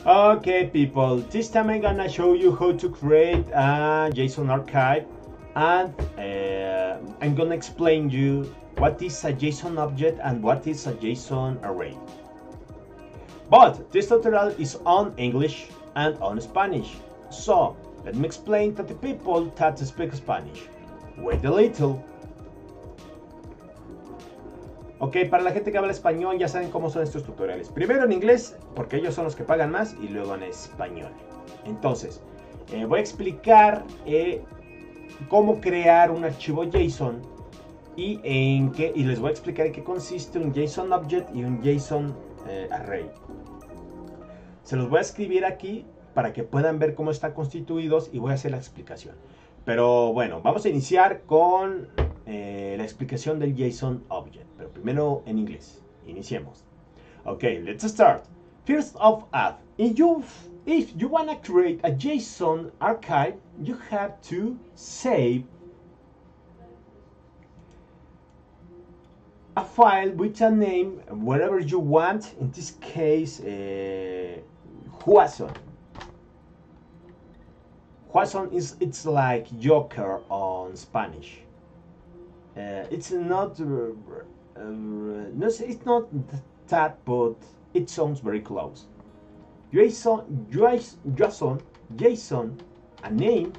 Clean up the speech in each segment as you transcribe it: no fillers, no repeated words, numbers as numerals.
Okay, people, this time I'm gonna show you how to create a JSON archive, and I'm gonna explain you what is a JSON object and what is a JSON array. But this tutorial is on English and on Spanish, so let me explain to the people that speak Spanish. Wait a little. Ok, para la gente que habla español ya saben cómo son estos tutoriales. Primero en inglés, porque ellos son los que pagan más, y luego en español. Entonces, voy a explicar cómo crear un archivo JSON y les voy a explicar en qué consiste un JSON Object y un JSON Array. Se los voy a escribir aquí para que puedan ver cómo están constituidos y voy a hacer la explicación. Pero bueno, vamos a iniciar con la explicación del JSON Object, pero primero en inglés. Iniciemos. Okay, let's start. First of all, if you want to create a JSON archive, you have to save a file with a name, whatever you want. In this case, JSON. JSON it's like Joker on Spanish. It's not no, it's not that, but it sounds very close. JSON, a name,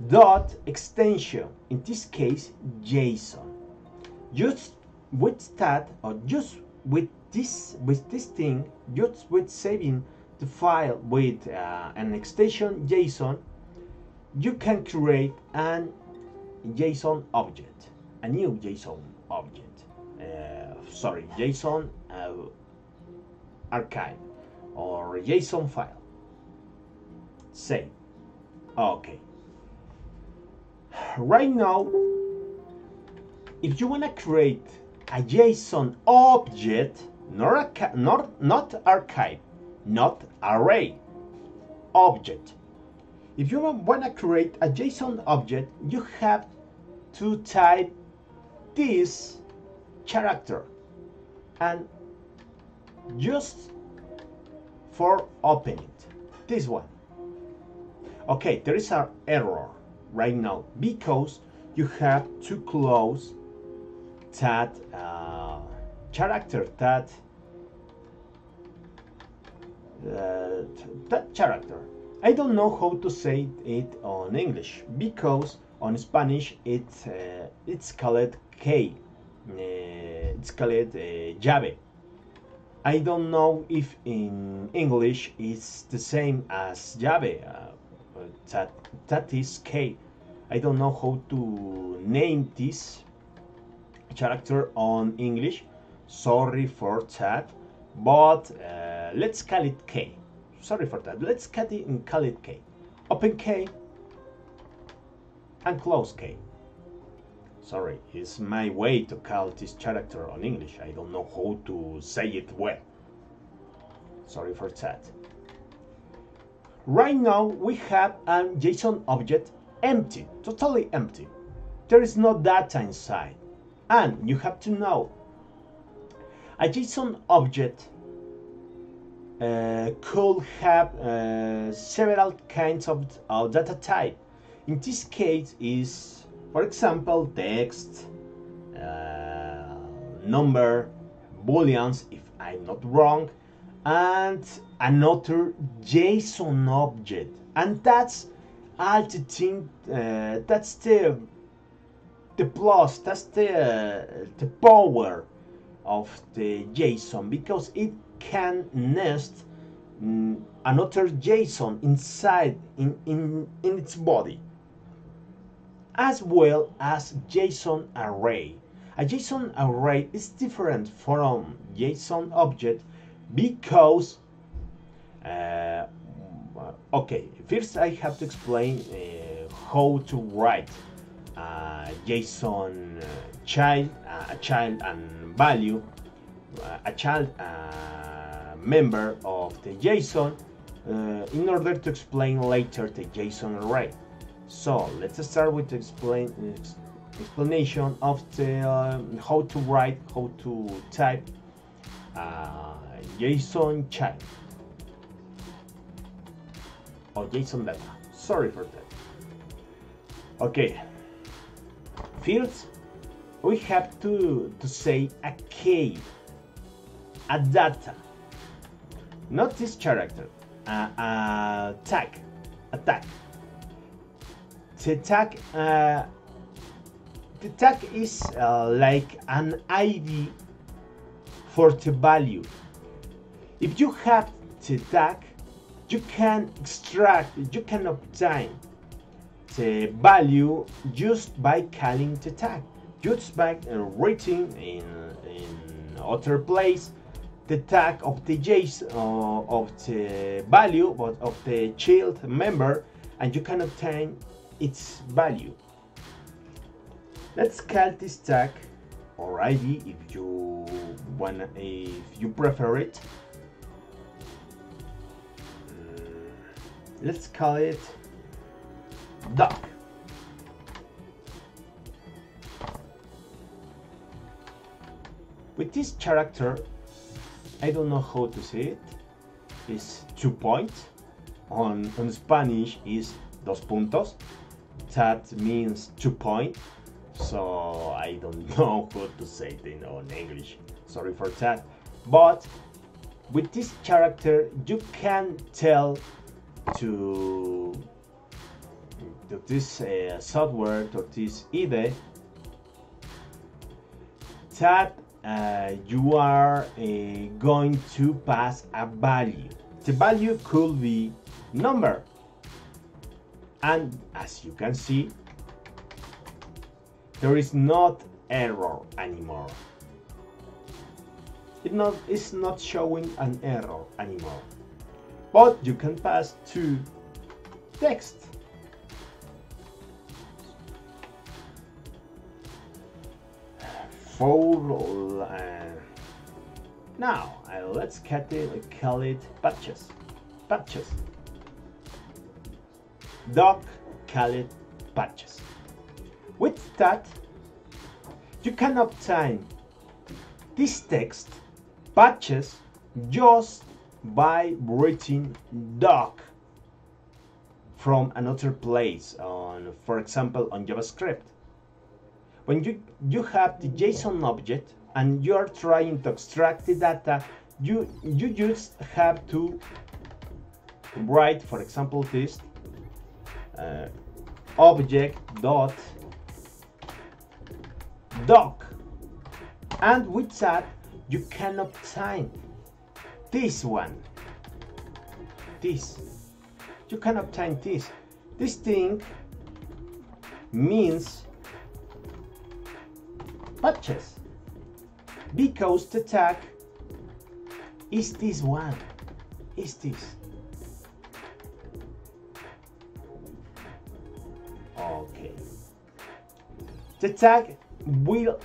dot extension. In this case, JSON. Just with that, or just with this thing, just with saving the file with an extension JSON, you can create an JSON object, a new JSON object. JSON archive or JSON file. Save. Okay. Right now, if you want to create a JSON object, not archive, not array, object. If you want to create a JSON object, you have to type this character, and just for open it, this one. Okay, there is an error right now because you have to close that character, that character. I don't know how to say it on English because on Spanish it's called K. It's called llave. I don't know if in English it's the same as llave. That is K. I don't know how to name this character on English. Sorry for that, but let's call it K. Sorry for that. Let's call it K. Open K and close K. Sorry, it's my way to call this character on English. I don't know how to say it well. Sorry for that. Right now we have a JSON object empty, totally empty. There is no data inside. And you have to know, a JSON object could have several kinds of data type. In this case is, for example, text, number, booleans, if I'm not wrong, and another JSON object. And that's all the thing, that's the plus, that's the power of the JSON, because it can nest another JSON inside in its body, as well as JSON array. A JSON array is different from JSON object because okay, first I have to explain how to write JSON child, a child and value, a child member of the JSON, in order to explain later the JSON array. So let's start with the explanation of the how to write, how to type JSON child. or JSON data. Sorry for that. Okay. First, we have to say a key, a data, not this character, a tag, a tag. The tag is like an ID for the value. If you have the tag, you can extract, you can obtain the value just by calling the tag, just by writing in other place the tag of the JSON of the value of the child member, and you can obtain its value. Let's call this tag or ID if you prefer it. Let's call it dog. With this character, I don't know how to say it. It's 2 points. On Spanish is dos puntos. That means 2 points. So I don't know how to say it in English. Sorry for that. But with this character, you can tell to this software, to this IDE, that you are going to pass a value. The value could be number, and as you can see, there is not error anymore. It's not showing an error anymore. But you can pass to text. Now let's call it patches. Patches. Dog, call it patches. With that, you can obtain this text patches just by writing dog from another place, for example on JavaScript. When you have the JSON object and you are trying to extract the data, you just have to write, for example, this object dot dog, and with that you can obtain this one. You can obtain this. This thing means patches because the tag is this one. Is this. Okay. The tag will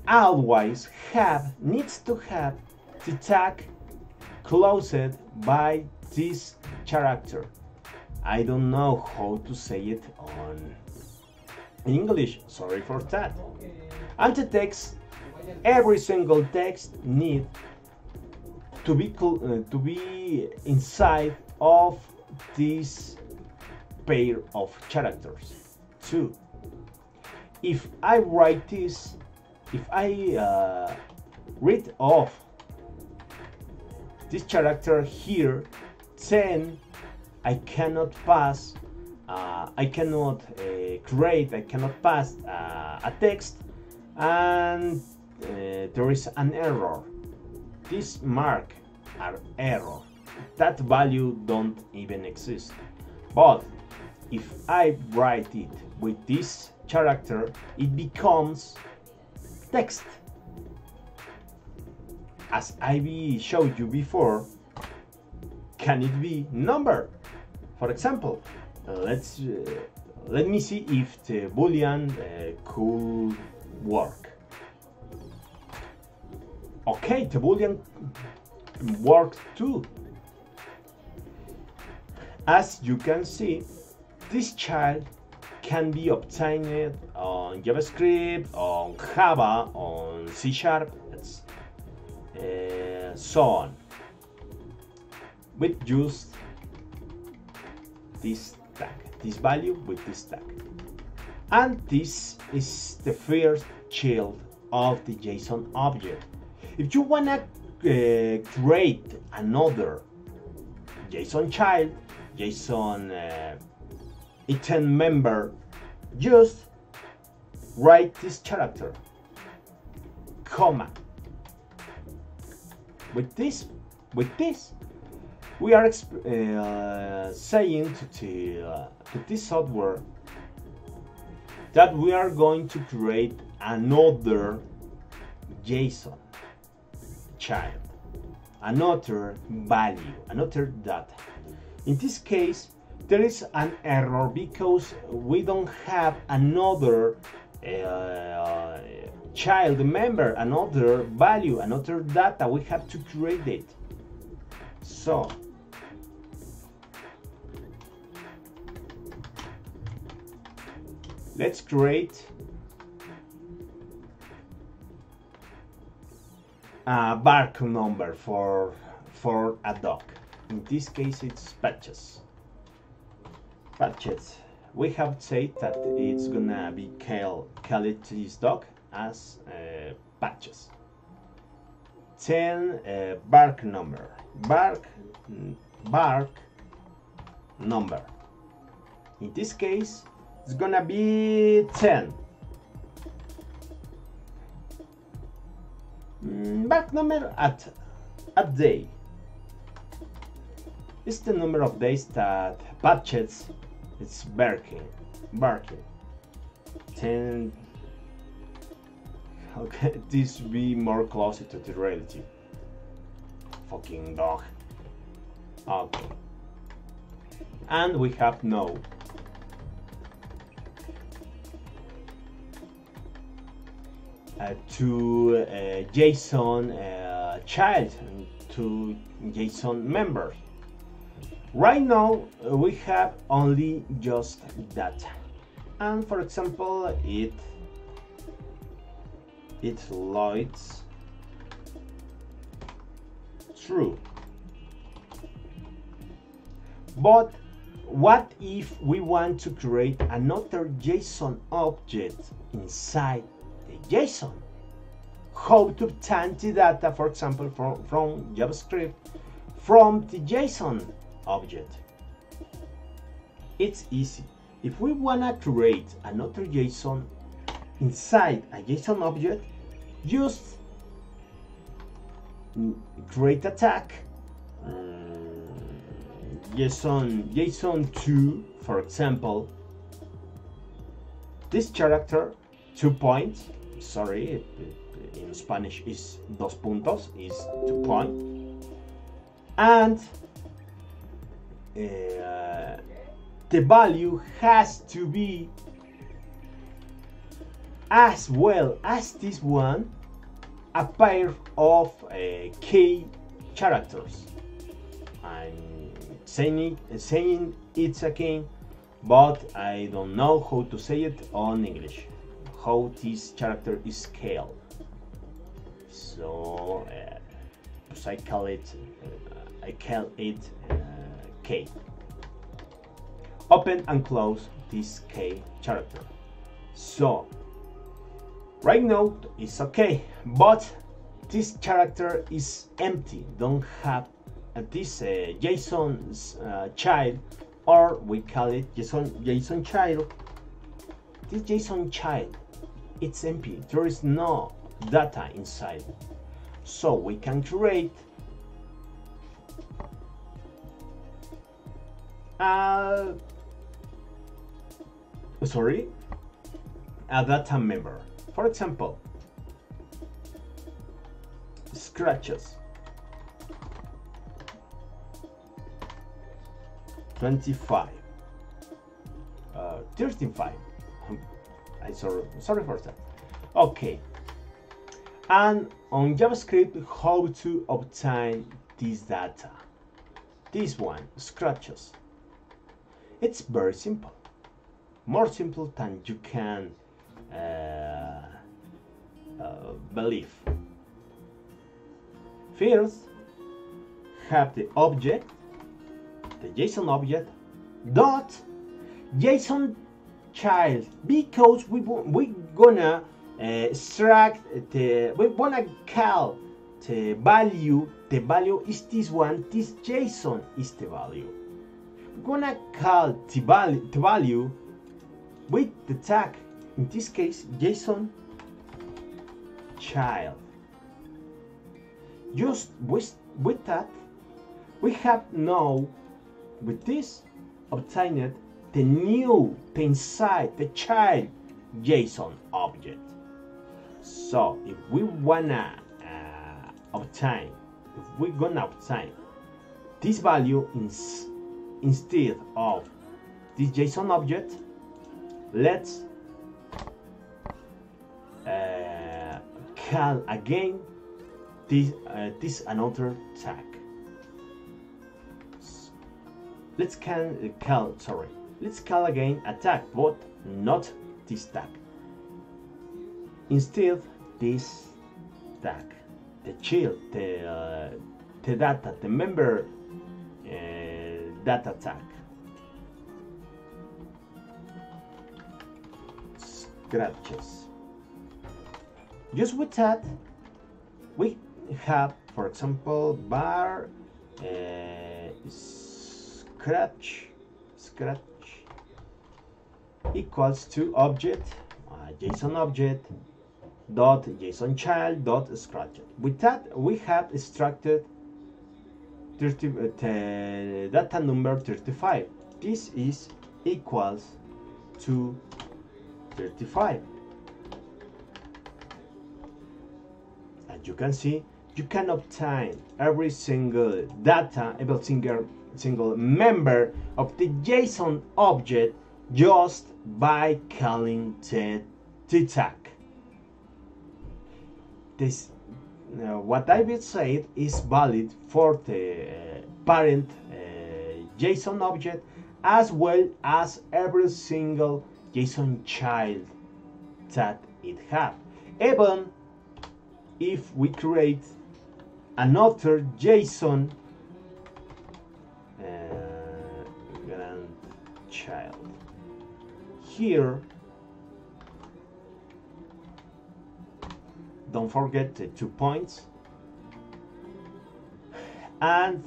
always needs to have the tag closed by this character. I don't know how to say it in English, sorry for that. And the text, every single text need to be inside of this pair of characters too. If I write this, if I read off this character here, then I cannot pass, I cannot create, I cannot pass a text, and there is an error. This mark are error. That value don't even exist. But if I write it with this character, it becomes text. As I showed you before, can it be number? For example, let me see if the boolean could work. Okay, the boolean works too. As you can see, this child can be obtained on JavaScript, on Java, on C#, so on, with just this tag, this value with this tag. And this is the first child of the JSON object. If you wanna create another JSON child, JSON item member, just write this character, comma. With this, we are saying to this software that we are going to create another JSON child, another value, another data. In this case, there is an error because we don't have another child member, another value, another data. We have to create it. So let's create a bark number for a dog. In this case, it's patches. We have said that it's gonna be called this dog as patches. 10 bark number. Bark number. In this case, it's gonna be 10. Bark number at day. It's the number of days that patches it's barking. 10. Okay, this be more closer to the reality. Fucking dog. Okay. And we have no. To JSON child, to JSON members. Right now we have only just data, and for example it loads true. But what if we want to create another JSON object inside the JSON? How to obtain the data, for example, from JavaScript, from the JSON object? It's easy. If we wanna create another JSON inside a JSON object, just create a tag, JSON2, for example. This character 2 points, sorry, in Spanish is dos puntos, is 2 points, and the value has to be as well as this one a pair of key characters. I'm saying it again, but I don't know how to say it on English, how this character is scaled. So I call it K. Open and close this K character. So right now it's okay, but this character is empty, don't have this JSON child, or we call it JSON child. This JSON child, it's empty, there is no data inside. So we can create a data member. For example, scratches 25, 35. I'm sorry for that. Okay. And on JavaScript, how to obtain this data? This one, scratches. It's very simple, more simple than you can believe. First, have the object, the JSON object, dot JSON child, because we gonna extract we wanna call the value. The value is this one. This JSON is the value. We're gonna call the value with the tag. In this case, JSON child. Just with that, we have now with this obtained the new, the inside, the child JSON object. So if we wanna obtain, if we're gonna obtain this value instead of this JSON object, let's call again this another tag. Let's call again a tag, but not this tag. Instead, this tag, the child, the data, the member data tag. Scratches. Just with that, we have, for example, bar scratch equals to object JSON object dot JSON child dot scratch. With that, we have extracted data number 35. This is equals to 35. As you can see, you can obtain every single data, every single member of the JSON object just by calling the tag. This what I will say is valid for the parent JSON object as well as every single JSON child that it has. Even if we create another JSON grandchild here, don't forget the 2 points and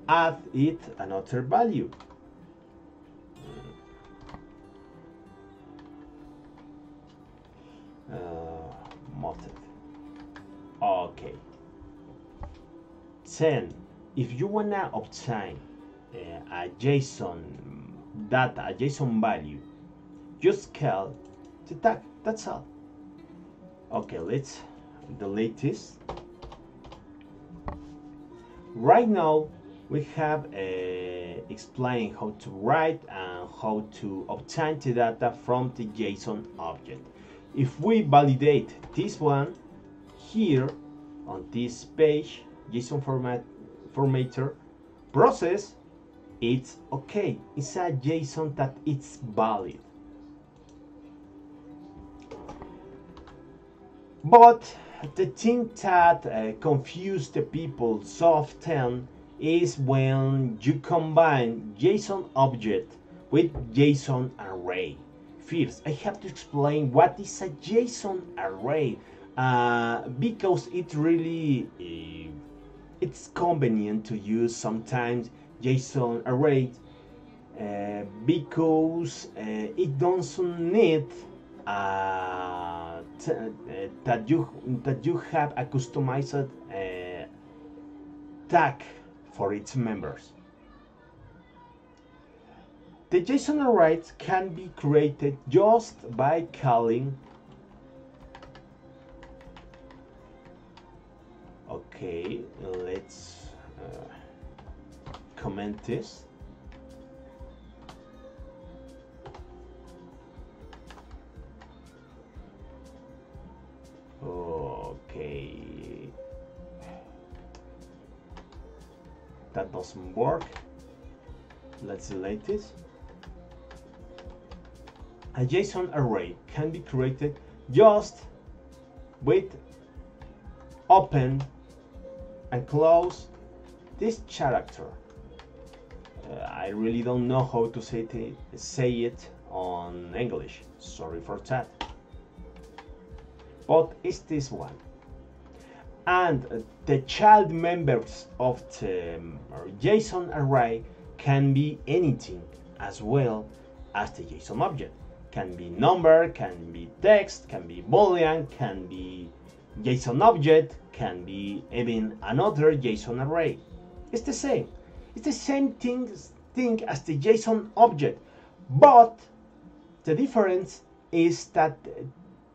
add it another value. Method. Okay. Then, if you wanna obtain a JSON data, a JSON value, just call the tag. That's all. Okay, let's delete this. Right now, we have explained how to write and how to obtain the data from the JSON object. If we validate this one here on this page, JSON formatter process, it's okay. It's a JSON that it's valid. But the thing that confuses the people so often is when you combine JSON object with JSON array. First, I have to explain what is a JSON array because it really it's convenient to use sometimes JSON array because it doesn't need that you have a customized tag for its members. The JSON array can be created just by calling. Okay, let's comment this. Okay, that doesn't work. Let's delete this. A JSON array can be created just with open and close this character, I really don't know how to say it on English, sorry for that, but it's this one. And the child members of the JSON array can be anything, as well as the JSON object. Can be number, can be text, can be boolean, can be JSON object, can be even another JSON array. It's the same. It's the same thing as the JSON object, but the difference is that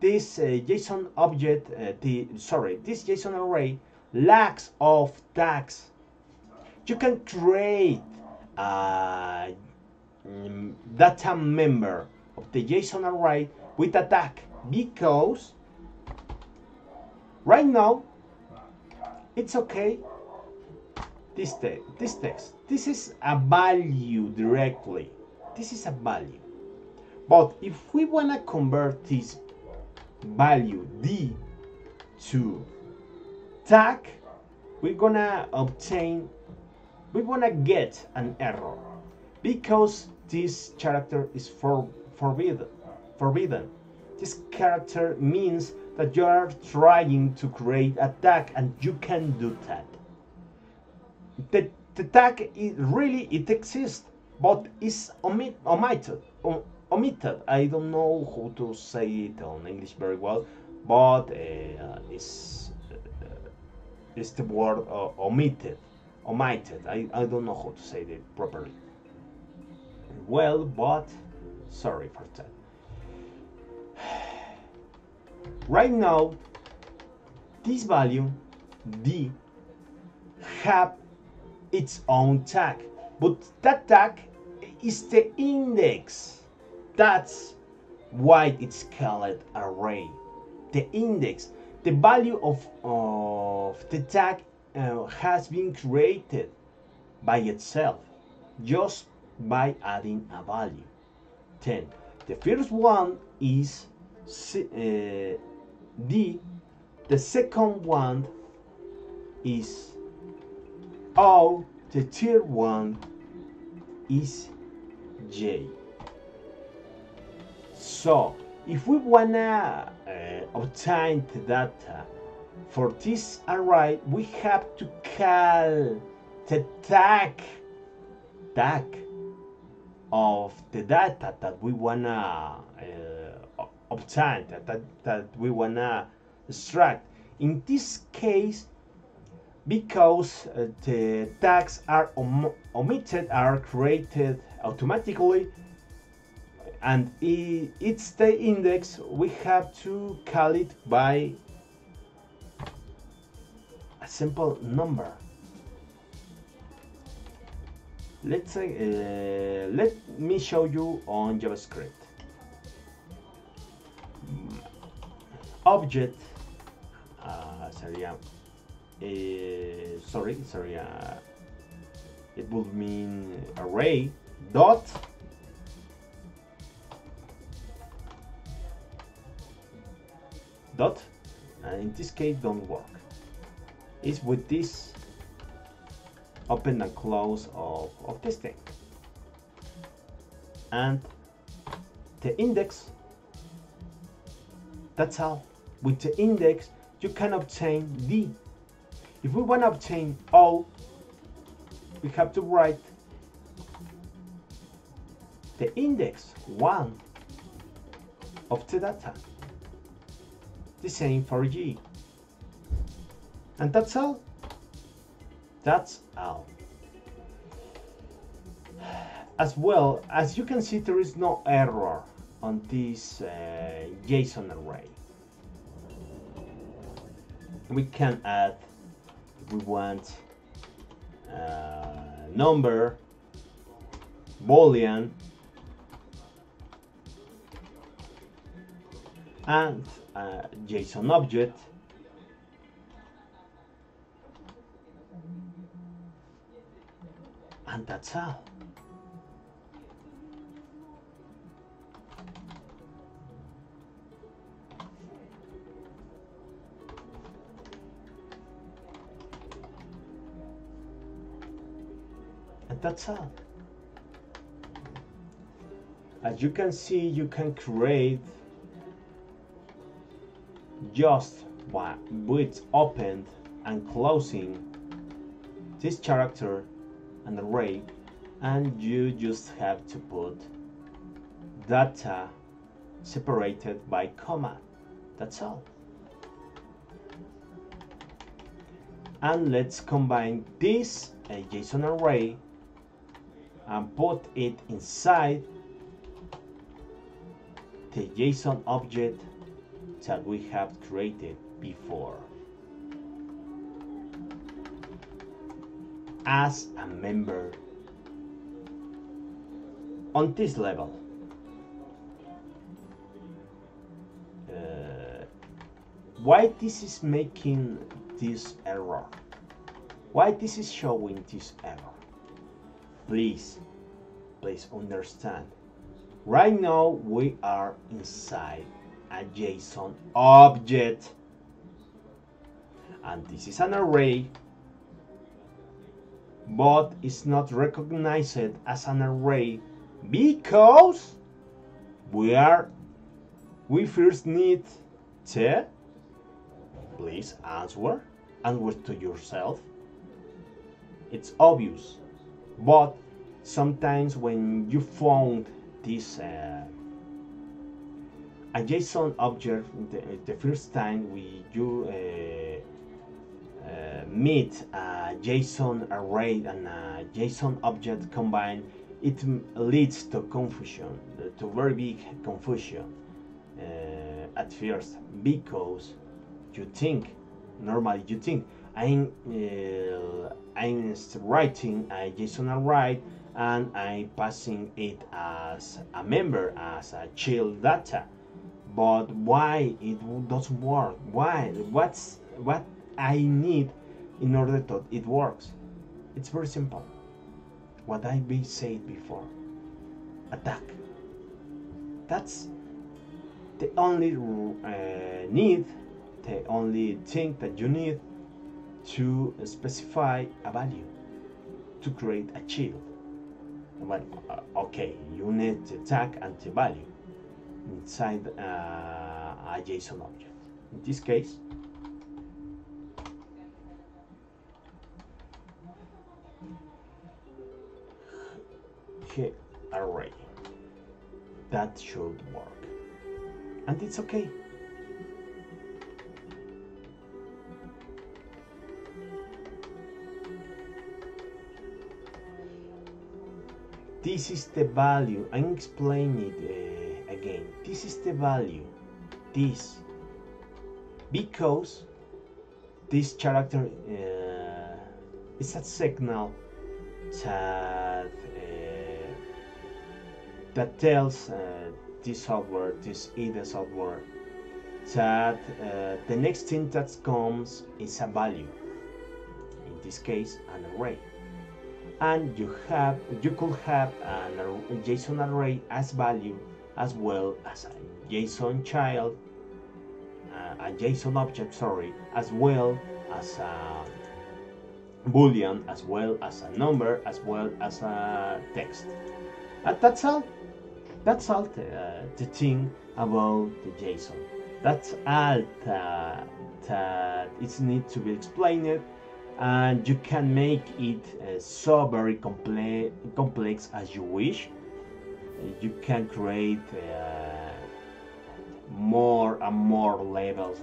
this JSON object, this JSON array lacks of tags. You can create a data member of the JSON array with a tag, because right now it's okay. This text, this is a value directly. This is a value. But if we wanna convert this value D to tag, we're gonna get an error, because this character is forbidden. This character means that you are trying to create a tag, and you can do that. The tag it exists, but is omitted. I don't know how to say it on English very well, but it's the word omitted. I don't know how to say it properly. Well, but sorry for that. Right now, this value D have its own tag, but that tag is the index. That's why it's called array. The index, the value of the tag has been created by itself, just by adding a value. Then the first one is D, the second one is O, the third one is J. So if we wanna obtain the data for this array, we have to call the tag of the data that we wanna obtain, that we wanna extract. In this case, because the tags are omitted, are created automatically, and it's the index, we have to call it by a simple number. Let's say, let me show you on JavaScript. Object, it would mean array dot and in this case don't work. It's with this open and close of this thing, and the index. That's all. With the index you can obtain D. If we want to obtain O, we have to write the index 1 of the data. The same for G. And that's all. That's all. As well, as you can see, there is no error on this JSON array. We can add, if we want, number, boolean, and JSON object, and that's all. that's all. As you can see, you can create just with open and closing this character an array, and you just have to put data separated by comma. That's all. And let's combine this JSON array and put it inside the JSON object that we have created before as a member on this level. Why this is making this error? Why this is showing this error? Please understand. Right now we are inside a JSON object, and this is an array, but it's not recognized as an array because we first need to, please answer to yourself. It's obvious, but sometimes when you found this a JSON object the first time you meet a JSON array and a JSON object combined, it leads to confusion, to very big confusion at first, because normally you think I'm writing a JSON array and I'm passing it as a member, as a child data. But why it doesn't work? Why? What I need in order that it works? It's very simple. What I said before. Attack. That's the only need, the only thing that you need to specify a value, to create a child. Well, okay, you need the tag and the value inside a JSON object. In this case, array. That should work, and it's okay. This is the value. I'm explaining it again. This is the value. This, because this character is a signal that tells this software, this either software, that the next thing that comes is a value. In this case, an array. And you could have a JSON array as value, as well as a JSON child, a JSON object, sorry, as well as a boolean, as well as a number, as well as a text. And that's all. That's all the thing about the JSON. That's all that it needs to be explained. And you can make it so very complex as you wish. You can create more and more levels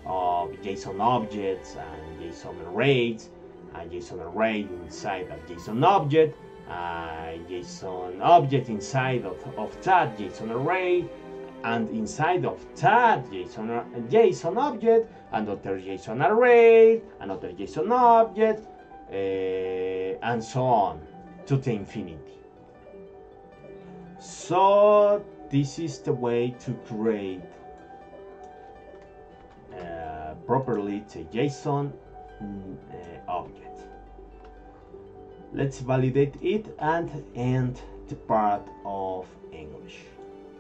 of JSON objects and JSON arrays, a JSON array inside a JSON object, a JSON object inside of that JSON array, and inside of that JSON object, another JSON array, another JSON object, and so on to the infinity. So this is the way to create properly the JSON object. Let's validate it and end the part of English,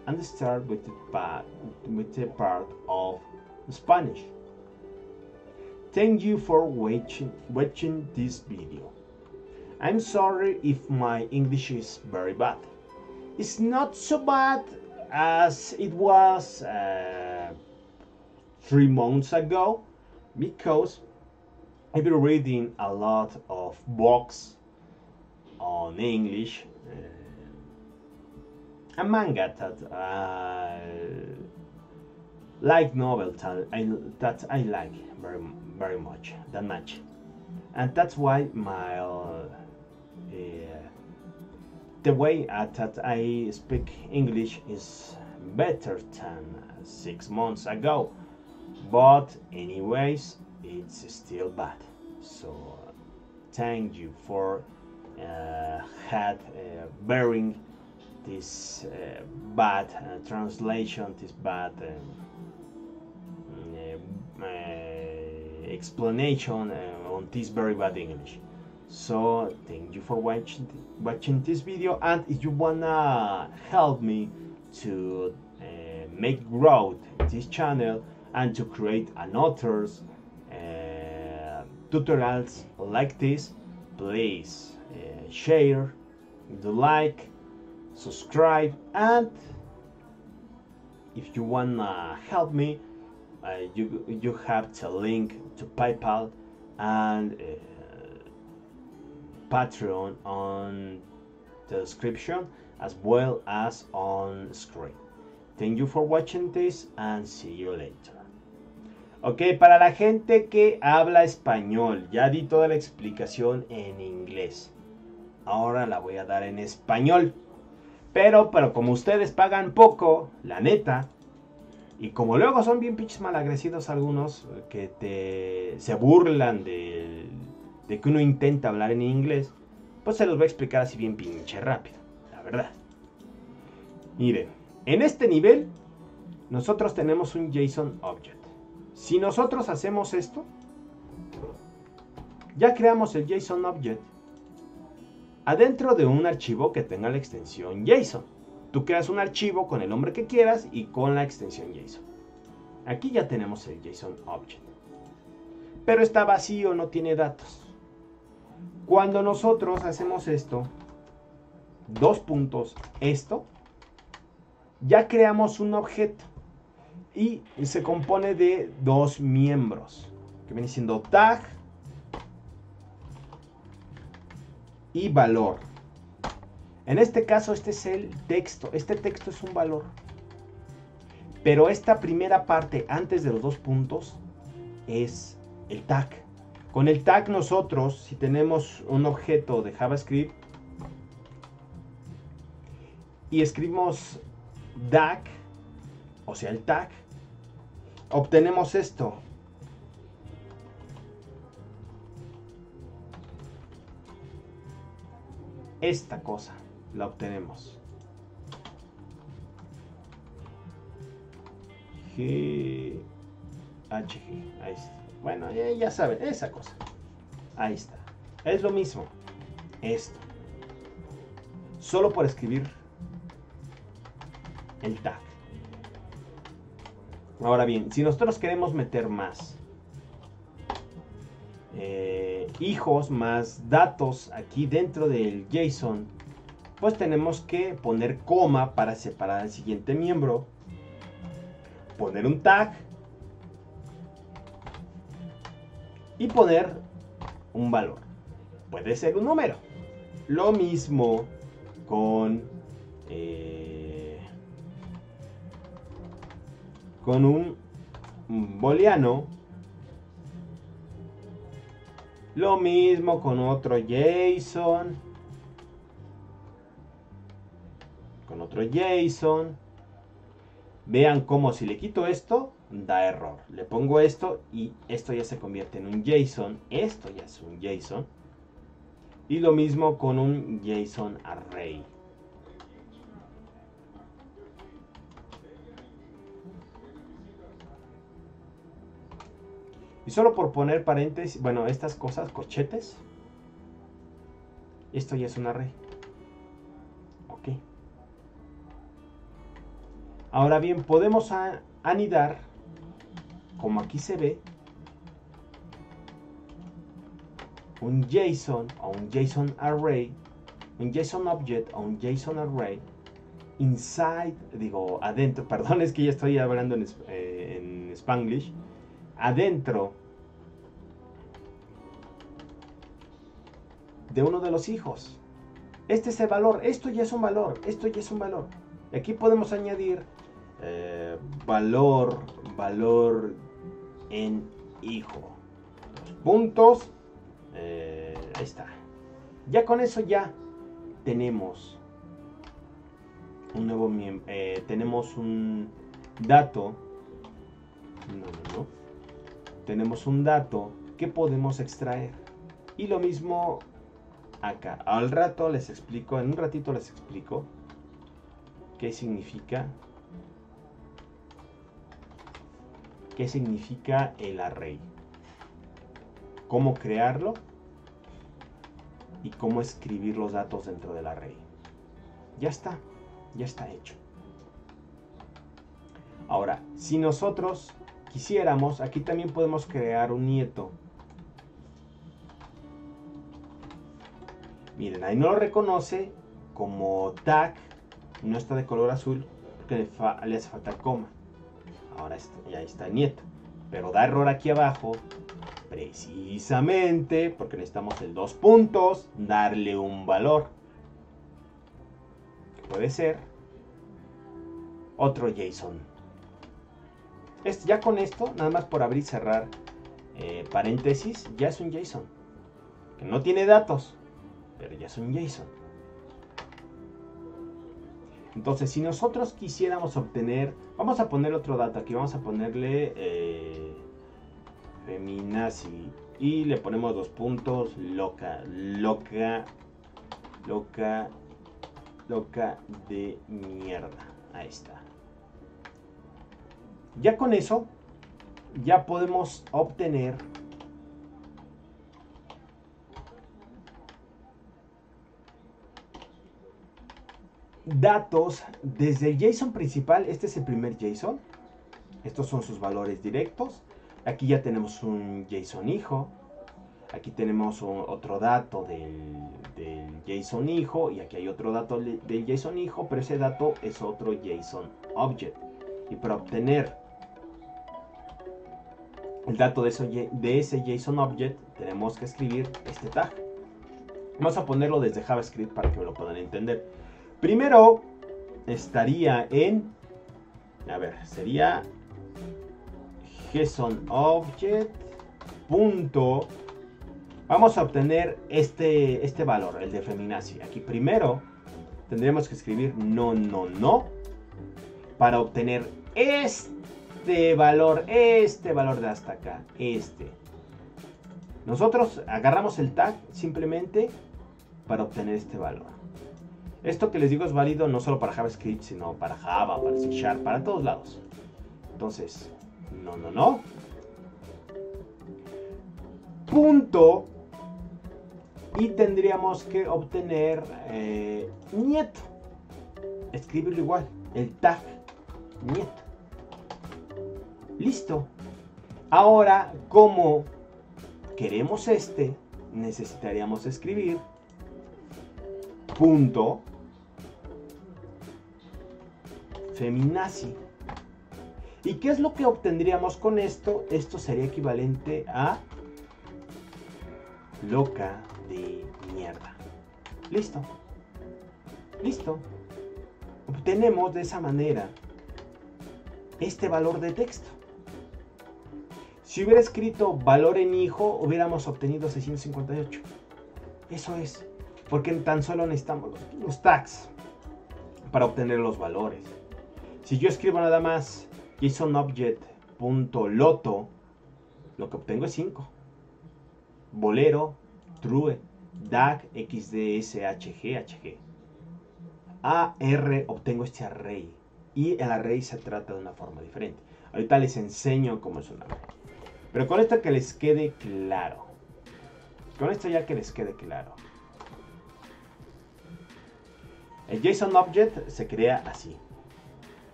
and start with the part of Spanish. Thank you for watching this video. I'm sorry if my English is very bad. It's not so bad as it was 3 months ago, because I've been reading a lot of books on English, a manga that like novel that I like very much, and that's why my the way that I speak English is better than 6 months ago. But anyways, it's still bad. So thank you for bearing this bad translation, this bad explanation on this very bad English. So thank you for watching this video, and if you wanna help me to make grow this channel and to create another tutorials like this, please share, do like, subscribe, and if you wanna help me, you have the link to PayPal and Patreon on the description, as well as on screen. Thank you for watching this, and see you later. Ok, para la gente que habla español, ya di toda la explicación en inglés. Ahora la voy a dar en español. Pero como ustedes pagan poco, la neta, y como luego son bien pinches malagrecidos algunos, que se burlan de que uno intenta hablar en inglés, pues se los voy a explicar así bien pinche rápido, la verdad. Miren, en este nivel nosotros tenemos un JSON Object. Si nosotros hacemos esto, ya creamos el JSON Object adentro de un archivo que tenga la extensión JSON. Tú creas un archivo con el nombre que quieras y con la extensión JSON. Aquí ya tenemos el JSON Object, pero está vacío, no tiene datos. Cuando nosotros hacemos esto, dos puntos, esto, ya creamos un objeto y se compone de dos miembros, que viene siendo tag y valor. En este caso, este es el texto. Este texto es un valor. Pero esta primera parte, antes de los dos puntos, es el tag. Con el tag nosotros, si tenemos un objeto de JavaScript y escribimos DAG, o sea el tag, obtenemos esto. Esta cosa la obtenemos. HG, ahí está. Bueno, ya saben, esa cosa. Ahí está. Es lo mismo. Esto. Solo por escribir el tag. Ahora bien, si nosotros queremos meter más hijos, más datos aquí dentro del JSON, pues tenemos que poner coma para separar el siguiente miembro, poner un tag y poner un valor. Puede ser un número. Lo mismo con un booleano. Lo mismo con otro JSON. Con otro JSON. Vean cómo si le quito esto, da error. Le pongo esto y esto ya se convierte en un JSON. Esto ya es un JSON. Y lo mismo con un JSON Array. Y solo por poner paréntesis, bueno, estas cosas, corchetes, esto ya es un array. Ok. Ahora bien, podemos anidar, como aquí se ve, un JSON o un JSON Array, un JSON Object o un JSON Array adentro, perdón, es que ya estoy hablando en Spanglish, adentro de uno de los hijos. Este es el valor, esto ya es un valor, esto ya es un valor. Aquí podemos añadir valor en hijo. Los puntos, ahí está. Ya con eso ya tenemos un nuevo tenemos un dato. Tenemos un dato que podemos extraer. Y lo mismo acá. En un ratito les explico qué significa el array, cómo crearlo y cómo escribir los datos dentro del array. Ya está hecho. Ahora, si nosotros quisiéramos, aquí también podemos crear un nieto. Miren, ahí no lo reconoce como tag, no está de color azul porque le hace falta coma. Ahora ya está el nieto, pero da error aquí abajo precisamente porque necesitamos el 2 puntos, darle un valor. Puede ser otro JSON. Ya con esto, nada más por abrir y cerrar paréntesis, ya es un JSON que no tiene datos, pero ya es un JSON. Entonces, si nosotros quisiéramos obtener, vamos a poner otro dato aquí, vamos a ponerle feminazi y le ponemos 2 puntos, loca de mierda. Ahí está. Ya con eso, ya podemos obtener datos desde el JSON principal. Este es el primer JSON. Estos son sus valores directos. Aquí ya tenemos un JSON hijo. Aquí tenemos otro dato del JSON hijo. Y aquí hay otro dato del JSON hijo. Pero ese dato es otro JSON Object. Y para obtener el dato de ese JSON Object, tenemos que escribir este tag. Vamos a ponerlo desde JavaScript para que me lo puedan entender. Primero estaría sería JSON Object punto. Vamos a obtener este valor, el de feminazi. Aquí primero tendremos que escribir no para obtener este valor de hasta acá, Nosotros agarramos el tag simplemente para obtener este valor. Esto que les digo es válido no solo para JavaScript, sino para Java, para C#, para todos lados. Entonces, no. Punto. Y tendríamos que obtener nieto. Escribirlo igual. El tag nieto. Listo. Ahora, como queremos necesitaríamos escribir punto feminazi. ¿Y qué es lo que obtendríamos con esto? Esto sería equivalente a loca de mierda. Listo. Obtenemos de esa manera este valor de texto. Si hubiera escrito valor en hijo, hubiéramos obtenido 658. Eso es, porque tan solo necesitamos los tags para obtener los valores. Si yo escribo nada más JSON Object.loto, lo que obtengo es 5. Bolero, true, DAG, XDSHG, HG. AR, obtengo este array. Y el array se trata de una forma diferente. Ahorita les enseño cómo es un array. Pero con esto que les quede claro. El JSON Object se crea así.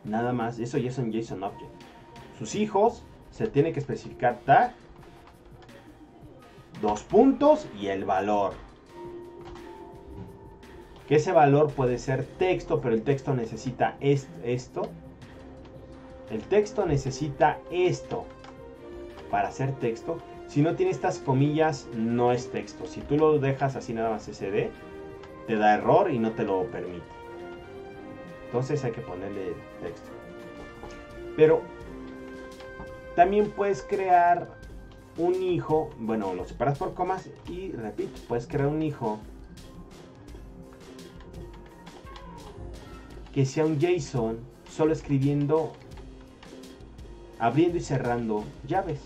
Nada más, eso ya es un JSON Object. Sus hijos se tiene que especificar tag dos puntos y el valor. Que ese valor puede ser texto, pero el texto necesita esto. El texto necesita esto para ser texto. Si no tiene estas comillas, no es texto. Si tú lo dejas así nada más SD, te da error y no te lo permite. Entonces hay que ponerle texto. Pero también puedes crear un hijo. Bueno, lo separas por comas y repito, puedes crear un hijo que sea un JSON solo escribiendo, abriendo y cerrando llaves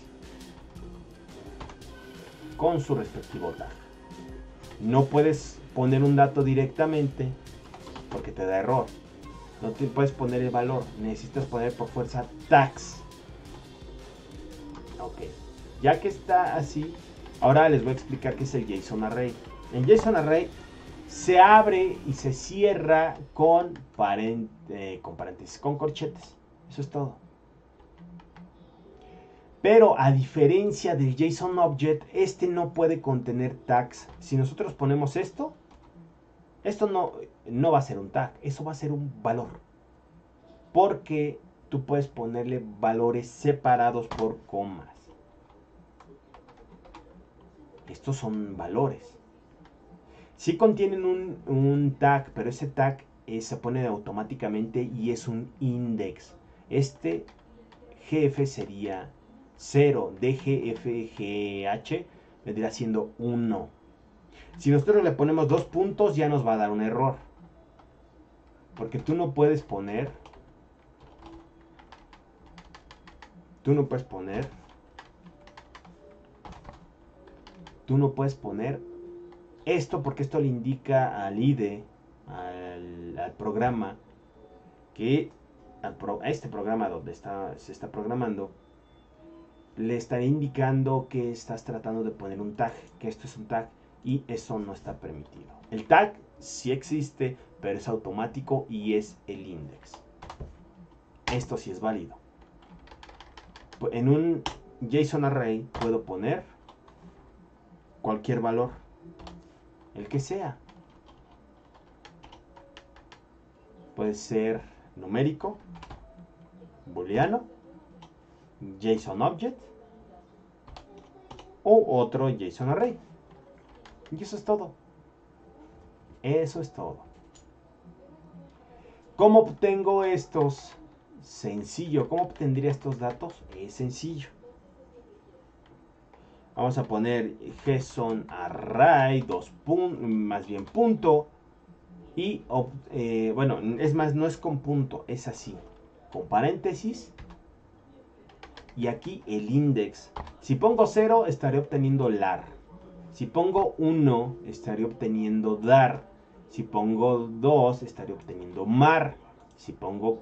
con su respectivo tag. No puedes poner un dato directamente porque te da error. No te puedes poner el valor, necesitas poner por fuerza tags. Ok, ya que está así, ahora les voy a explicar qué es el JSON Array. El JSON Array se abre y se cierra con paréntesis, con corchetes. Eso es todo. Pero a diferencia del JSON Object, este no puede contener tags. Si nosotros ponemos esto no va a ser un tag, eso va a ser un valor. Porque tú puedes ponerle valores separados por comas. Estos son valores. Sí contienen un tag, pero ese tag se pone automáticamente y es un index. Este GF sería 0, DGFGH vendría siendo 1. Si nosotros le ponemos 2 puntos ya nos va a dar un error. Porque tú no puedes poner esto, porque esto le indica al IDE, al programa, que a este programa donde se está programando, le estará indicando que estás tratando de poner un tag, que esto es un tag, y eso no está permitido. El tag sí existe, pero es automático y es el index. Esto sí es válido. En un JSON Array puedo poner cualquier valor, el que sea. Puede ser numérico, booleano, JSON Object o otro JSON Array. Y eso es todo. Eso es todo. ¿Cómo obtengo estos? Sencillo. ¿Cómo obtendría estos datos? Es sencillo. Vamos a poner JSON Array, punto. Y, bueno, es más, no es con punto, es así. Con paréntesis. Y aquí el index. Si pongo 0, estaré obteniendo lar. Si pongo 1, estaré obteniendo dar. Si pongo 2, estaré obteniendo mar. Si pongo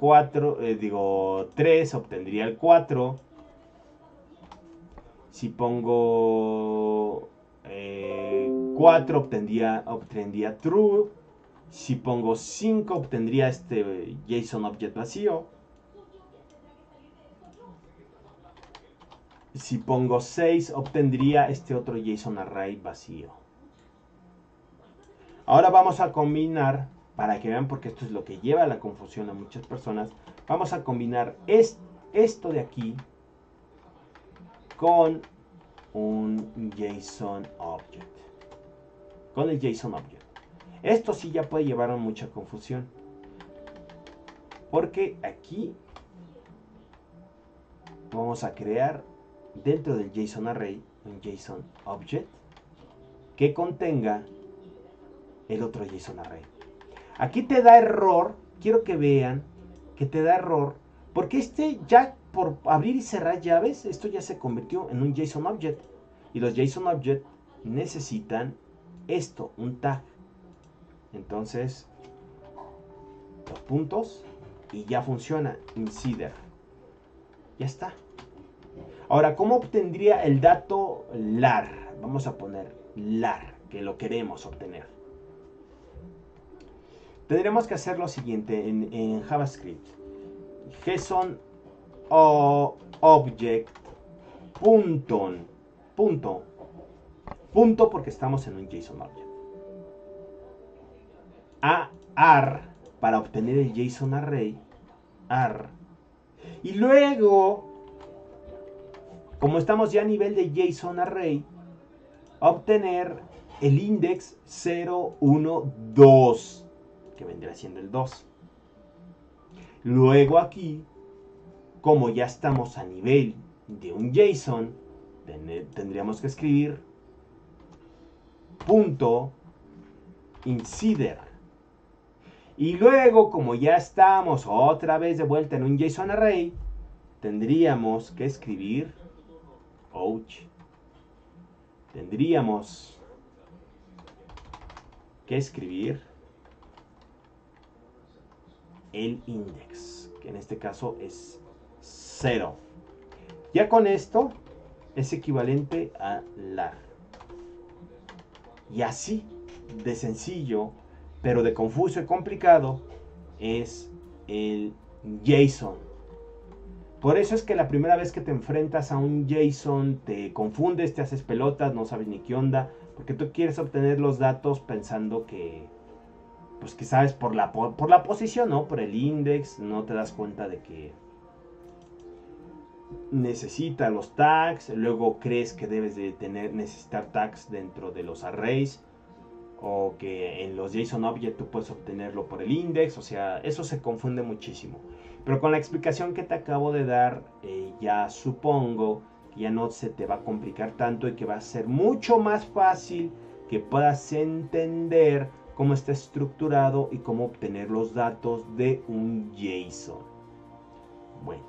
3, obtendría el 4. Si pongo 4, obtendría true. Si pongo 5, obtendría este JSON Object vacío. Si pongo 6, obtendría este otro JSON Array vacío. Ahora vamos a combinar, para que vean, porque esto es lo que lleva a la confusión a muchas personas. Vamos a combinar esto de aquí con un JSON Object. Con el JSON Object. Esto sí ya puede llevar a mucha confusión. Porque aquí vamos a crear dentro del JSON Array un JSON Object que contenga el otro JSON Array. Aquí te da error. Quiero que vean que te da error porque ya por abrir y cerrar llaves, esto ya se convirtió en un JSON Object. Y los JSON Object necesitan esto, un tag. Entonces, 2 puntos y ya funciona. Insider. Ya está. Ahora, ¿cómo obtendría el dato lar? Vamos a poner lar, que lo queremos obtener. Tendremos que hacer lo siguiente en JavaScript. JSON Object punto Punto porque estamos en un JSON Object. AR para obtener el JSON Array. AR. Y luego, como estamos ya a nivel de JSON Array, obtener el index 0, 1, 2, que vendrá siendo el 2. Luego aquí, como ya estamos a nivel de un JSON, tendríamos que escribir punto insider. Y luego, como ya estamos otra vez de vuelta en un JSON Array, tendríamos que escribir el index, que en este caso es 0. Ya con esto es equivalente a lar. Y así de sencillo, pero de confuso y complicado, es el JSON. Por eso es que la primera vez que te enfrentas a un JSON te confundes, te haces pelotas, no sabes ni qué onda, porque tú quieres obtener los datos pensando que, pues que sabes por la posición, ¿no? Por el index, no te das cuenta de que necesita los tags, luego crees que debes de necesitar tags dentro de los arrays, o que en los JSON Object tú puedes obtenerlo por el index, o sea, eso se confunde muchísimo. Pero con la explicación que te acabo de dar, ya supongo que ya no se te va a complicar tanto y que va a ser mucho más fácil que puedas entender cómo está estructurado y cómo obtener los datos de un JSON. Bueno,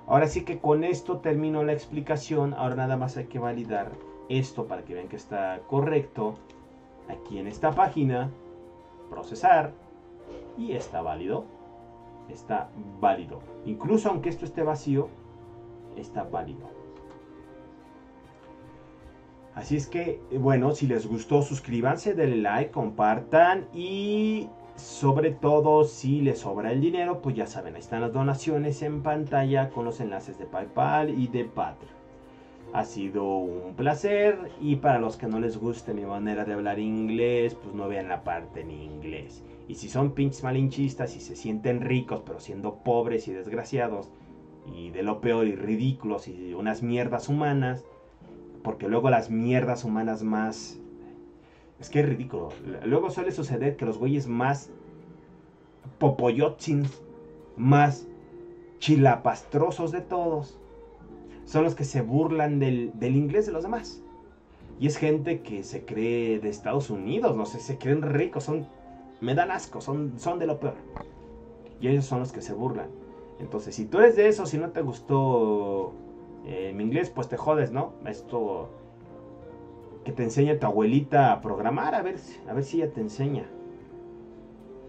ahora sí que con esto termino la explicación. Ahora nada más hay que validar esto para que vean que está correcto. Aquí en esta página, procesar, y está válido. Está válido. Incluso aunque esto esté vacío, está válido. Así es que, bueno, si les gustó, suscríbanse, denle like, compartan y sobre todo si les sobra el dinero, pues ya saben, ahí están las donaciones en pantalla con los enlaces de PayPal y de Patreon. Ha sido un placer y para los que no les guste mi manera de hablar inglés, pues no vean la parte en inglés. Y si son pinches malinchistas y se sienten ricos pero siendo pobres y desgraciados y de lo peor y ridículos y unas mierdas humanas, porque luego las mierdas humanas más... Es que es ridículo. Luego suele suceder que los güeyes más popoyotzins, más chilapastrosos de todos, son los que se burlan del inglés de los demás. Y es gente que se cree de Estados Unidos, no sé, se creen ricos, me dan asco, son de lo peor. Y ellos son los que se burlan. Entonces, si tú eres de esos, si no te gustó mi inglés, pues te jodes, ¿no? Esto que te enseña tu abuelita a programar, a ver si ella te enseña.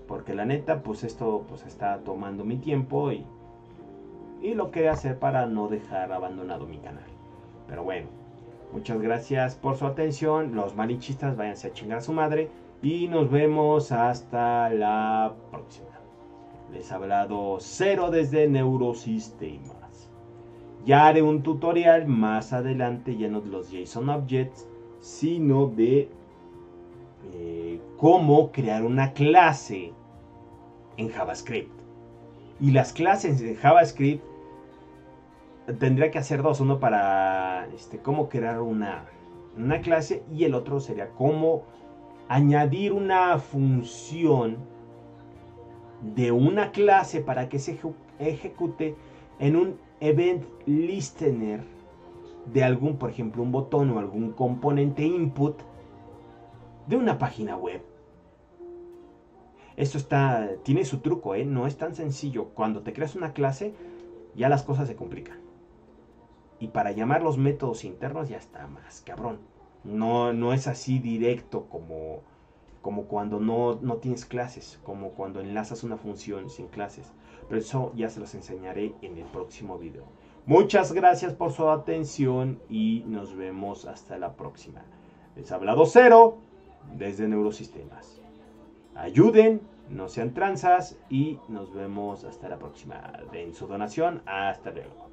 Porque la neta, pues esto pues está tomando mi tiempo y lo quería hacer para no dejar abandonado mi canal. Pero bueno, muchas gracias por su atención. Los malinchistas, váyanse a chingar a su madre. Y nos vemos hasta la próxima. Les ha hablado Cero desde Neurosistemas. Ya haré un tutorial más adelante, ya no de los JSON Objects, sino de cómo crear una clase en JavaScript. Y las clases en JavaScript tendría que hacer dos. Uno para cómo crear una clase y el otro sería cómo añadir una función de una clase para que se ejecute en un event listener de algún, por ejemplo, un botón o algún componente input de una página web. Esto tiene su truco, no es tan sencillo. Cuando te creas una clase, ya las cosas se complican. Y para llamar los métodos internos ya está más cabrón. No es así directo como cuando no tienes clases, como cuando enlazas una función sin clases. Pero eso ya se los enseñaré en el próximo video. Muchas gracias por su atención y nos vemos hasta la próxima. Les ha hablado Cero desde Neurosistemas. Ayuden, no sean tranzas y nos vemos hasta la próxima. Den su donación. Hasta luego.